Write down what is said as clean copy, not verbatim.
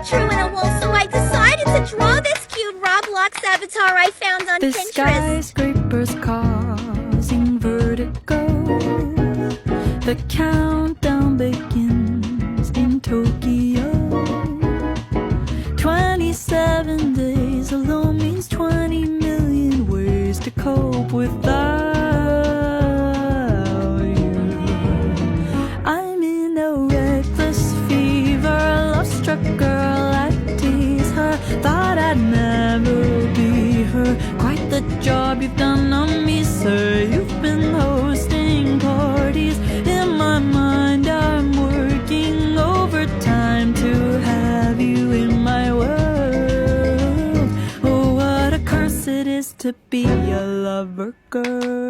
true in a wolf, so I decided to draw this cute Roblox avatar I found on The Pinterest. skyscrapers causing vertigo. The countdown begins in Tokyo. 27 days alone means 20 million ways to cope without you. I'm in a reckless fever, love-struck girl, I tease her. Thought I'd never be her. Quite the job you've done on me, sir. You've been hosting parties. In my mind I'm working overtime to have you in my world. Oh, what a curse it is to be a lover girl.